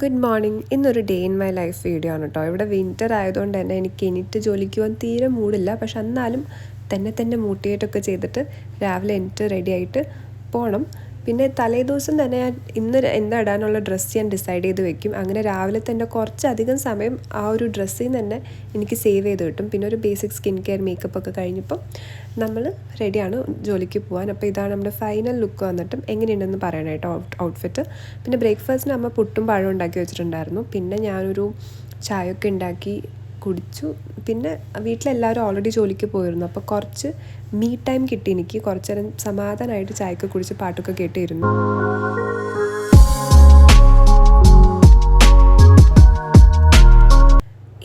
Good morning. ഇന്നൊരു day in my life video ആണ് കേട്ടോ. ഇവിടെ വിൻ്റർ ആയതുകൊണ്ട് തന്നെ എനിക്ക് എണീറ്റ് ജോലിക്ക് പോകാൻ തീരെ മൂടില്ല. പക്ഷെ എന്നാലും തന്നെ മോട്ടിവേറ്റൊക്കെ ചെയ്തിട്ട് രാവിലെ എണീറ്റ് റെഡി ആയിട്ട് പോകണം. പിന്നെ തലേദിവസം തന്നെ ഞാൻ ഇന്ന് എന്താ ഇടാനുള്ള ഡ്രസ്സ് ഞാൻ ഡിസൈഡ് ചെയ്ത് വെക്കും. അങ്ങനെ രാവിലെ തന്നെ കുറച്ചധികം സമയം ആ ഒരു ഡ്രസ്സിൽ നിന്ന് തന്നെ എനിക്ക് സേവ് ചെയ്ത് കിട്ടും. പിന്നെ ഒരു ബേസിക് സ്കിൻ കെയർ മേക്കപ്പ് ഒക്കെ കഴിഞ്ഞപ്പോൾ നമ്മൾ റെഡിയാണ് ജോലിക്ക് പോകാൻ. അപ്പോൾ ഇതാണ് നമ്മുടെ ഫൈനൽ ലുക്ക് വന്നിട്ടും എങ്ങനെയുണ്ടെന്ന് പറയണം കേട്ടോ ഔട്ട്ഫിറ്റ്. പിന്നെ ബ്രേക്ക്ഫാസ്റ്റിന് അമ്മ പുട്ടും പഴവും ഉണ്ടാക്കി വെച്ചിട്ടുണ്ടായിരുന്നു. പിന്നെ ഞാനൊരു ചായയൊക്കെ ഉണ്ടാക്കി കുടിച്ചു. പിന്നെ വീട്ടിലെല്ലാവരും ഓൾറെഡി ജോലിക്ക് പോയിരുന്നു. അപ്പോൾ കുറച്ച് മീ ടൈം കിട്ടി എനിക്ക്. കുറച്ച് നേരം സമാധാനമായിട്ട് ചായയൊക്കെ കുടിച്ച് പാട്ടൊക്കെ കേട്ടിരുന്നു.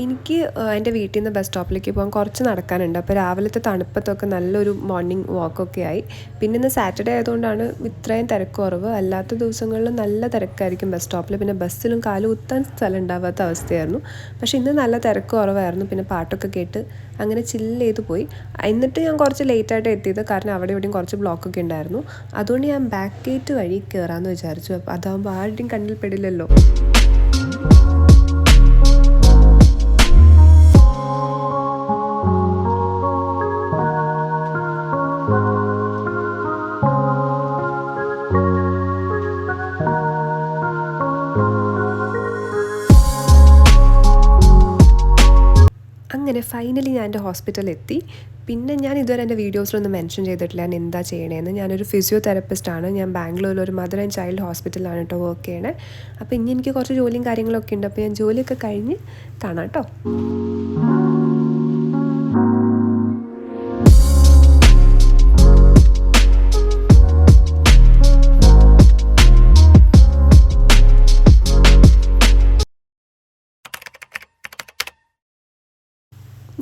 എനിക്ക് എൻ്റെ വീട്ടിൽ നിന്ന് ബസ് സ്റ്റോപ്പിലേക്ക് പോകാൻ കുറച്ച് നടക്കാനുണ്ട്. അപ്പോൾ രാവിലത്തെ തണുപ്പത്തൊക്കെ നല്ലൊരു മോർണിംഗ് വാക്കൊക്കെ ആയി. പിന്നെ ഇന്ന് സാറ്റർഡേ ആയതുകൊണ്ടാണ് ഇത്രയും തിരക്ക് കുറവ്. അല്ലാത്ത ദിവസങ്ങളിൽ നല്ല തിരക്കായിരിക്കും ബസ് സ്റ്റോപ്പിൽ. പിന്നെ ബസ്സിലും കാല് കുത്താൻ സ്ഥലം ഉണ്ടാവാത്ത അവസ്ഥയായിരുന്നു. പക്ഷേ ഇന്ന് നല്ല തിരക്ക് കുറവായിരുന്നു. പിന്നെ പാട്ടൊക്കെ കേട്ട് അങ്ങനെ ചില്ല് ചെയ്ത് പോയി. എന്നിട്ട് ഞാൻ കുറച്ച് ലേറ്റായിട്ട് എത്തിയത്, കാരണം അവിടെ ഇവിടെയും കുറച്ച് ബ്ലോക്കൊക്കെ ഉണ്ടായിരുന്നു. അതുകൊണ്ട് ഞാൻ ബാക്ക് ഗേറ്റ് വഴി കയറാമെന്ന് വിചാരിച്ചു. അപ്പോൾ അതാകുമ്പോൾ ആരുടെയും കണ്ണിൽ പെടില്ലല്ലോ. അങ്ങനെ ഫൈനലി ഞാൻ എൻ്റെ ഹോസ്പിറ്റലിൽ എത്തി. പിന്നെ ഞാൻ ഇതുവരെ എൻ്റെ വീഡിയോസിലൊന്നും മെൻഷൻ ചെയ്തിട്ടില്ല ഞാൻ എന്താ ചെയ്യണേന്ന്. ഞാനൊരു ഫിസിയോതെറപ്പിസ്റ്റാണ്. ഞാൻ ബാംഗ്ലൂരിൽ ഒരു മദർ ആൻഡ് ചൈൽഡ് ഹോസ്പിറ്റലിലാണ് കേട്ടോ വർക്ക് ചെയ്യണേ. അപ്പോൾ ഇനി എനിക്ക് കുറച്ച് ജോലിയും കാര്യങ്ങളൊക്കെ ഉണ്ട്. അപ്പോൾ ഞാൻ ജോലിയൊക്കെ കഴിഞ്ഞ് കാണാം കേട്ടോ.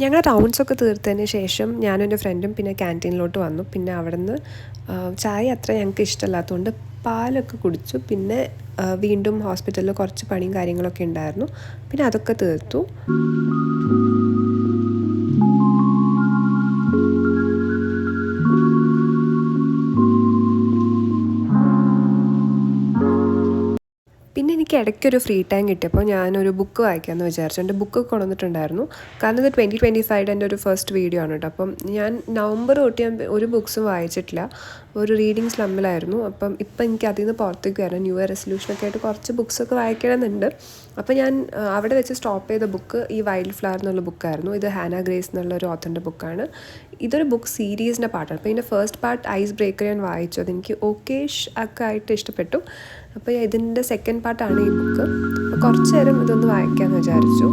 ഞങ്ങൾ റൗണ്ട്സൊക്കെ തീർത്തതിന് ശേഷം ഞാനും എൻ്റെ ഫ്രണ്ടും പിന്നെ ക്യാൻറ്റീനിലോട്ട് വന്നു. പിന്നെ അവിടെ നിന്ന് ചായ അത്ര ഞങ്ങൾക്ക് ഇഷ്ടമല്ലാത്തതുകൊണ്ട് പാലൊക്കെ കുടിച്ചു. പിന്നെ വീണ്ടും ഹോസ്പിറ്റലിൽ കുറച്ച് പണിയും കാര്യങ്ങളൊക്കെ ഉണ്ടായിരുന്നു. പിന്നെ അതൊക്കെ തീർത്തു. പിന്നെ എനിക്ക് ഇടയ്ക്കൊരു ഫ്രീ ടൈം കിട്ടിയപ്പോൾ ഞാനൊരു ബുക്ക് വായിക്കാമെന്ന് വിചാരിച്ചു. എൻ്റെ ബുക്ക് കൊണ്ടുവന്നിട്ടുണ്ടായിരുന്നു. കാരണം ഇത് 2025 എൻ്റെ ഒരു ഫസ്റ്റ് വീഡിയോ ആണ് കേട്ടോ. അപ്പം ഞാൻ നവംബർ തൊട്ട് ഞാൻ ഒരു ബുക്സും വായിച്ചിട്ടില്ല. ഒരു റീഡിങ് സ്ലമ്മിലായിരുന്നു. അപ്പം ഇപ്പം എനിക്ക് അതിൽ നിന്ന് പുറത്തേക്ക് വരണം. ന്യൂ ഇയർ റെസൊല്യൂഷനൊക്കെ ആയിട്ട് കുറച്ച് ബുക്സൊക്കെ വായിക്കണമെന്നുണ്ട്. അപ്പോൾ ഞാൻ അവിടെ വെച്ച് സ്റ്റോപ്പ് ചെയ്ത ബുക്ക് ഈ വൈൽഡ് ഫ്ലവർ എന്നുള്ള ബുക്കായിരുന്നു. ഇത് ഹാന ഗ്രേസ് എന്നുള്ള ഒരു ഓത്തറിൻ്റെ ബുക്കാണ്. ഇതൊരു ബുക്ക് സീരീസിൻ്റെ പാർട്ടാണ്. അപ്പോൾ ഇതിൻ്റെ ഫസ്റ്റ് പാർട്ട് ഐസ് ബ്രേക്കർ ഞാൻ വായിച്ചു. അതെനിക്ക് ഓക്കേഷ് ഒക്കെ ആയിട്ട് ഇഷ്ടപ്പെട്ടു. അപ്പോൾ ഇതിൻ്റെ സെക്കൻഡ് പാർട്ടാണ് ഈ ബുക്ക്. അപ്പോൾ കുറച്ച് നേരം ഇതൊന്ന് വായിക്കാമെന്ന് വിചാരിച്ചു.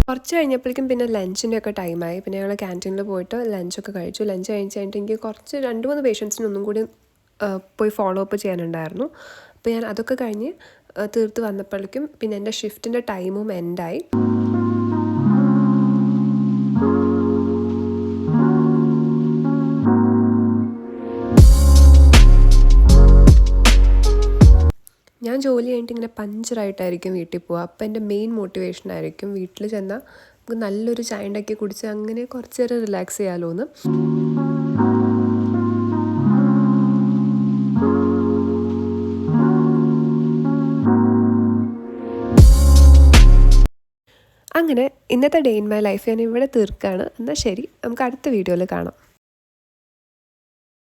കുറച്ച് കഴിഞ്ഞപ്പോഴേക്കും പിന്നെ ലഞ്ചിൻ്റെ ഒക്കെ ടൈമായി. പിന്നെ ഞങ്ങൾ ക്യാൻറ്റീനിൽ പോയിട്ട് ലഞ്ചൊക്കെ കഴിച്ചു. ലഞ്ച് കഴിഞ്ഞിട്ട് എനിക്ക് കുറച്ച് 2-3 പേഷ്യൻസിന് ഒന്നും കൂടി പോയി ഫോളോ അപ്പ് ചെയ്യാനുണ്ടായിരുന്നു. അപ്പോൾ ഞാൻ അതൊക്കെ കഴിഞ്ഞ് തീർത്ത് വന്നപ്പോഴേക്കും പിന്നെ എൻ്റെ ഷിഫ്റ്റിൻ്റെ ടൈമും എൻഡായി. ഞാൻ ജോലി കഴിഞ്ഞിട്ട് ഇങ്ങനെ പഞ്ചറായിട്ടായിരിക്കും വീട്ടിൽ പോവുക. അപ്പോൾ എൻ്റെ മെയിൻ മോട്ടിവേഷൻ ആയിരിക്കും വീട്ടിൽ ചെന്നാൽ നമുക്ക് നല്ലൊരു ചായ ഉണ്ടാക്കി കുടിച്ച് അങ്ങനെ കുറച്ച് നേരം റിലാക്സ് ചെയ്യാമല്ലോ എന്ന്. അങ്ങനെ ഇന്നത്തെ ഡേ ഇൻ മൈ ലൈഫ് ഞാൻ ഇവിടെ തീർക്കുകയാണ്. എന്നാൽ ശരി, നമുക്ക് അടുത്ത വീഡിയോയിൽ കാണാം.